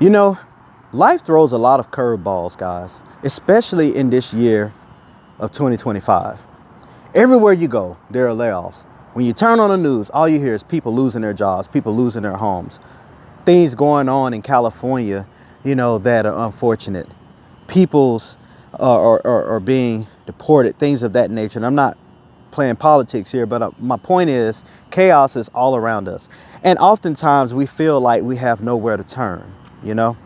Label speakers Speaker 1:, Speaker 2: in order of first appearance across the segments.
Speaker 1: You know, life throws a lot of curveballs, guys, especially in this year of 2025. Everywhere you go, there are layoffs. When you turn on the news, all you hear is people losing their jobs, people losing their homes, things going on in California, that are unfortunate. People's are being deported, things of that nature. And I'm not playing politics here, but my point is chaos is all around us. And oftentimes we feel like we have nowhere to turn, you know?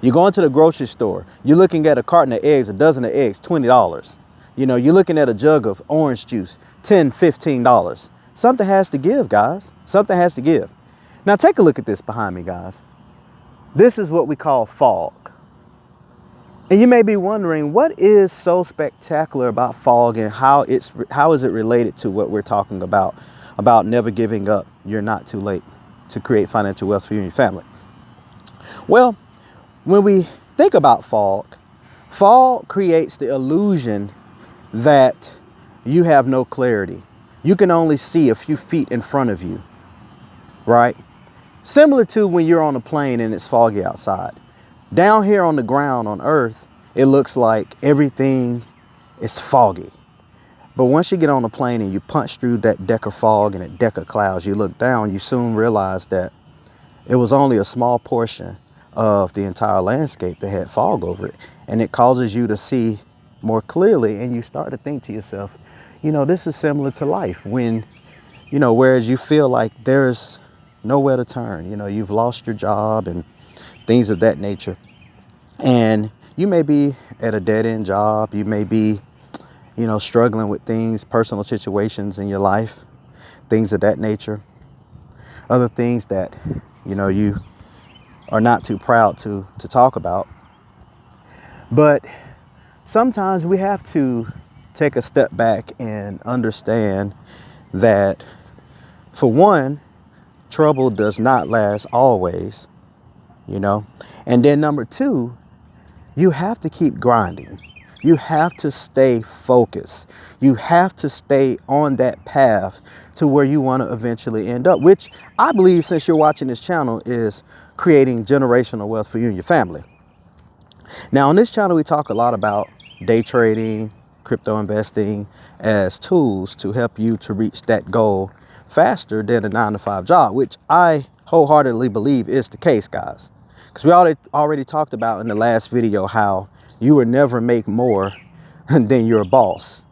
Speaker 1: You go into the grocery store, you're looking at a carton of eggs, a dozen of eggs, $20. You're looking at a jug of orange juice, $10, $15. Something has to give, guys. Something has to give. Now take a look at this behind me, guys. This is what we call fog. And you may be wondering, what is so spectacular about fog and how is it related to what we're talking about never giving up? You're not too late to create financial wealth for you and your family. Well, when we think about fog creates the illusion that you have no clarity. You can only see a few feet in front of you, right? Similar to when you're on a plane and it's foggy outside. Down here on the ground on Earth, it looks like everything is foggy. But once you get on a plane and you punch through that deck of fog and that deck of clouds, you look down, you soon realize that it was only a small portion of the entire landscape that had fog over it. And it causes you to see more clearly, and you start to think to yourself, this is similar to life when, whereas you feel like there's nowhere to turn, you've lost your job and things of that nature. And you may be at a dead-end job. You may be, struggling with things, personal situations in your life, things of that nature. Other things that, you are not too proud to talk about. But sometimes we have to take a step back and understand that, for one, trouble does not last always, And then number two, you have to keep grinding. You have to stay focused. You have to stay on that path to where you want to eventually end up, which I believe, since you're watching this channel, is creating generational wealth for you and your family. Now, on this channel, we talk a lot about day trading, crypto investing as tools to help you to reach that goal faster than a 9-to-5 job, which I wholeheartedly believe is the case, guys. Because we already talked about in the last video how you will never make more than your boss.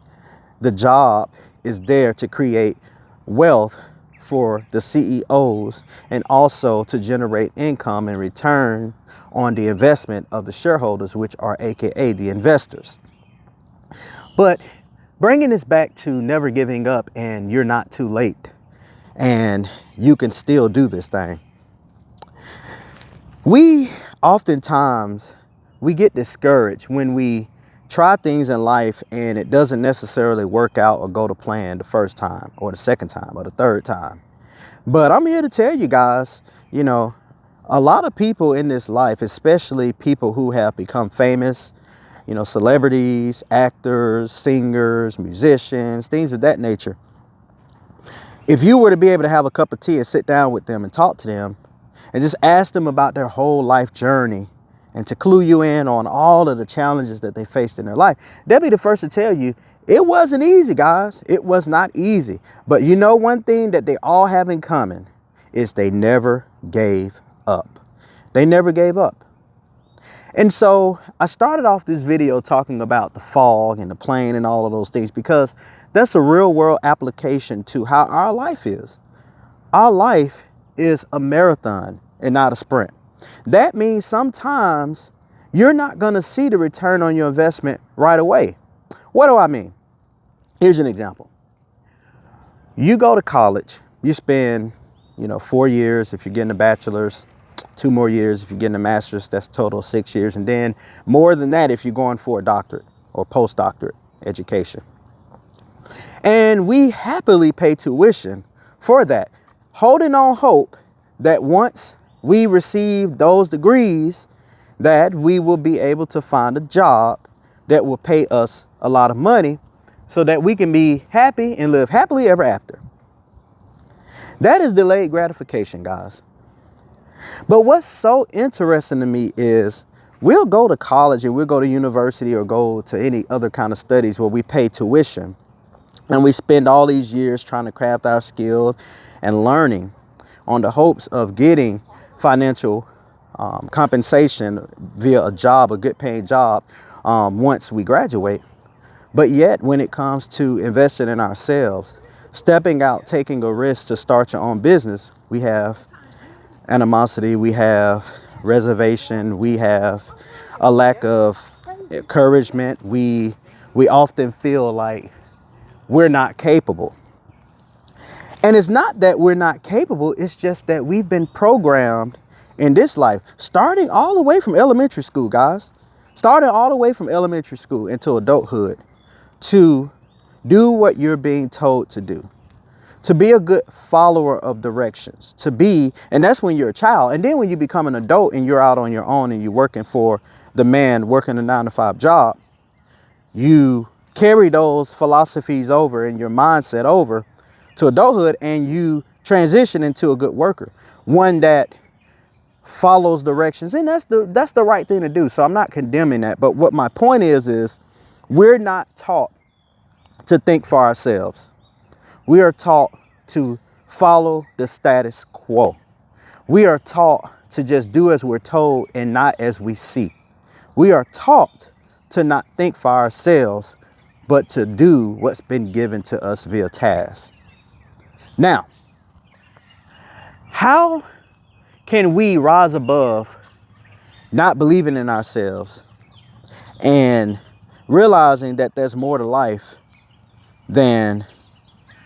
Speaker 1: The job is there to create wealth for the CEOs and also to generate income and return on the investment of the shareholders, which are AKA the investors. But bringing this back to never giving up and you're not too late and you can still do this thing. We oftentimes get discouraged when we try things in life and it doesn't necessarily work out or go to plan the first time or the second time or the third time. But I'm here to tell you guys, a lot of people in this life, especially people who have become famous, celebrities, actors, singers, musicians, things of that nature. If you were to be able to have a cup of tea and sit down with them and talk to them and just ask them about their whole life journey and to clue you in on all of the challenges that they faced in their life, they'll be the first to tell you it wasn't easy, guys. It was not easy. But one thing that they all have in common is they never gave up. They never gave up. And so I started off this video talking about the fog and the plane and all of those things because that's a real world application to how our life is. Our life is a marathon and not a sprint. That means sometimes you're not going to see the return on your investment right away. What do I mean? Here's an example. You go to college, you spend, 4 years if you're getting a bachelor's, 2 more years if you're getting a master's, that's total 6 years. And then more than that if you're going for a doctorate or postdoctorate education. And we happily pay tuition for that, holding on hope that once we receive those degrees, that we will be able to find a job that will pay us a lot of money so that we can be happy and live happily ever after. That is delayed gratification, guys. But what's so interesting to me is we'll go to college and we'll go to university or go to any other kind of studies where we pay tuition. And we spend all these years trying to craft our skill and learning on the hopes of getting financial compensation via a job, a good paying job, once we graduate. But yet when it comes to investing in ourselves, stepping out, taking a risk to start your own business, we have animosity, we have reservation, we have a lack of encouragement. We often feel like we're not capable. And it's not that we're not capable, it's just that we've been programmed in this life, starting all the way from elementary school, guys, starting all the way from elementary school into adulthood, to do what you're being told to do, to be a good follower of directions, to be, and that's when you're a child. And then when you become an adult and you're out on your own and you're working for the man, working a 9-to-5 job, you carry those philosophies over and your mindset over to adulthood, and you transition into a good worker, one that follows directions. And that's the right thing to do. So I'm not condemning that. But what my point is we're not taught to think for ourselves. We are taught to follow the status quo. We are taught to just do as we're told and not as we see. We are taught to not think for ourselves, but to do what's been given to us via task. Now, how can we rise above not believing in ourselves and realizing that there's more to life than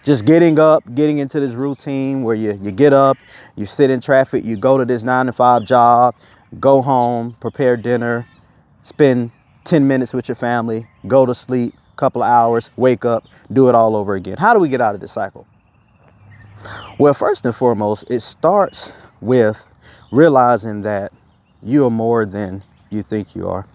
Speaker 1: just getting up, getting into this routine where you get up, you sit in traffic, you go to this 9-to-5 job, go home, prepare dinner, spend 10 minutes with your family, go to sleep, couple of hours, wake up, do it all over again? How do we get out of this cycle? Well, first and foremost, it starts with realizing that you are more than you think you are.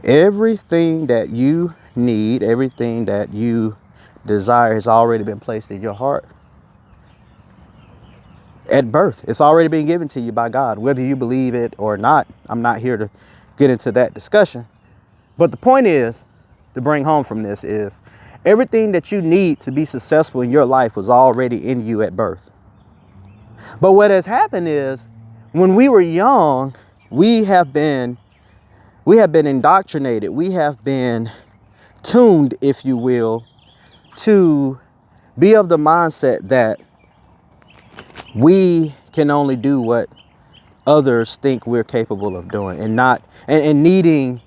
Speaker 1: Everything that you need, everything that you desire has already been placed in your heart at birth. It's already been given to you by God, whether you believe it or not. I'm not here to get into that discussion. But the point is, to bring home from this, is everything that you need to be successful in your life was already in you at birth. But what has happened is, when we were young, we have been indoctrinated. We have been tuned, if you will, to be of the mindset that we can only do what others think we're capable of doing, and needing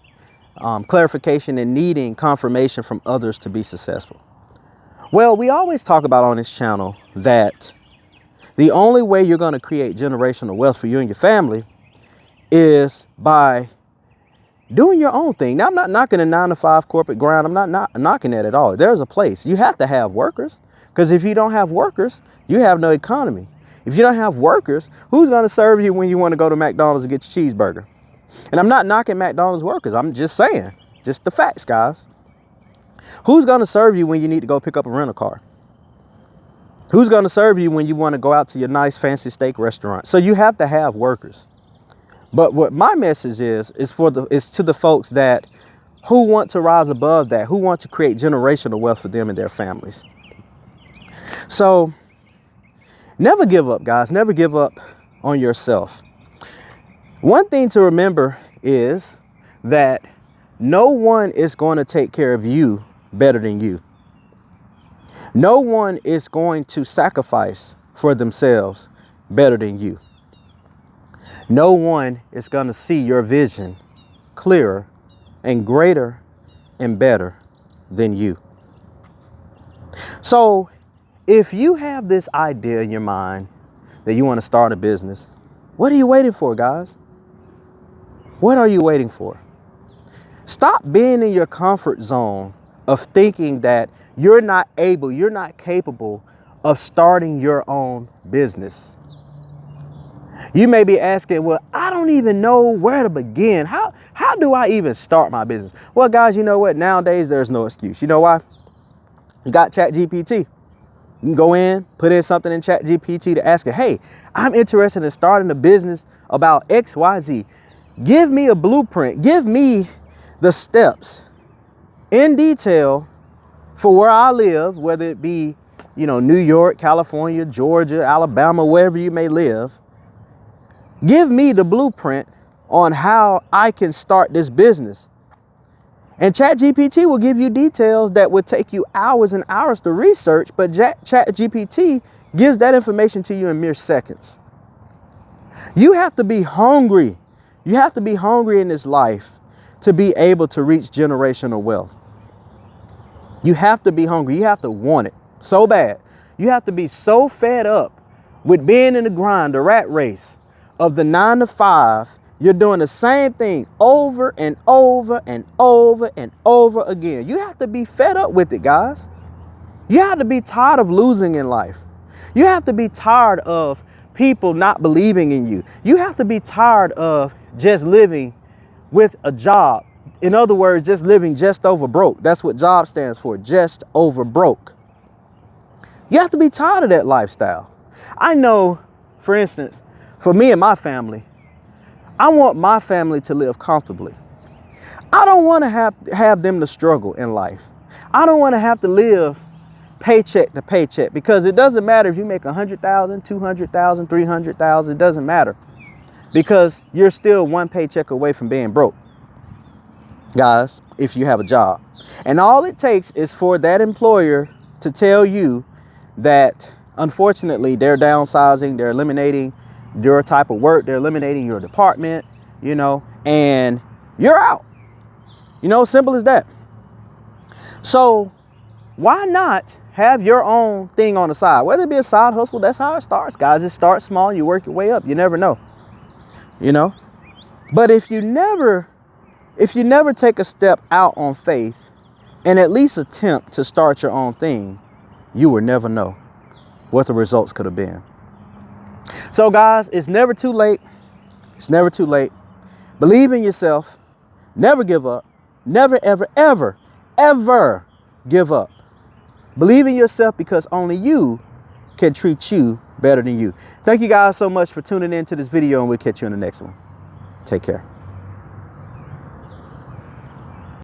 Speaker 1: clarification and needing confirmation from others to be successful. Well, we always talk about on this channel that the only way you're going to create generational wealth for you and your family is by doing your own thing. Now, I'm not knocking a 9-to-5 corporate grind. I'm not knocking that at all. There's a place. You have to have workers, because if you don't have workers, you have no economy. If you don't have workers, who's going to serve you when you want to go to McDonald's and get your cheeseburger? And I'm not knocking McDonald's workers. I'm just saying, just the facts, guys. Who's going to serve you when you need to go pick up a rental car? Who's going to serve you when you want to go out to your nice fancy steak restaurant? So you have to have workers. But what my message is to the folks that who want to rise above that, who want to create generational wealth for them and their families. So never give up, guys. Never give up on yourself. One thing to remember is that no one is going to take care of you better than you. No one is going to sacrifice for themselves better than you. No one is going to see your vision clearer and greater and better than you. So if you have this idea in your mind that you want to start a business, what are you waiting for, guys? What are you waiting for? Stop being in your comfort zone of thinking that you're not able, you're not capable of starting your own business. You may be asking, well, I don't even know where to begin. How do I even start my business? Well, guys, you know what? Nowadays, there's no excuse. You know why? You got ChatGPT. You can go in, put in something in ChatGPT to ask it, hey, I'm interested in starting a business about XYZ. Give me a blueprint. Give me the steps in detail for where I live, whether it be, New York, California, Georgia, Alabama, wherever you may live. Give me the blueprint on how I can start this business. And ChatGPT will give you details that would take you hours and hours to research, but ChatGPT gives that information to you in mere seconds. You have to be hungry. You have to be hungry in this life to be able to reach generational wealth. You have to be hungry. You have to want it so bad. You have to be so fed up with being in the grind, the rat race of the 9 to 5. You're doing the same thing over and over and over and over again. You have to be fed up with it, guys. You have to be tired of losing in life. You have to be tired of people not believing in you. You have to be tired of just living with a job. In other words, just living just over broke. That's what job stands for, just over broke. You have to be tired of that lifestyle. I know, for instance, for me and my family, I want my family to live comfortably. I don't want to have them to struggle in life. I don't want to have to live paycheck to paycheck, because it doesn't matter if you make 100,000, 200,000, 300,000, it doesn't matter, because you're still one paycheck away from being broke, guys, if you have a job. And all it takes is for that employer to tell you that, unfortunately, they're downsizing, they're eliminating your type of work, they're eliminating your department, and you're out. Simple as that. So why not have your own thing on the side? Whether it be a side hustle, that's how it starts, guys. It starts small and you work your way up. You never know. But if you never take a step out on faith and at least attempt to start your own thing, you will never know what the results could have been. So guys, it's never too late. It's never too late. Believe in yourself. Never give up. Never, ever, ever, ever give up. Believe in yourself, because only you can treat you better than you. Thank you guys so much for tuning in to this video, and we'll catch you in the next one. Take care.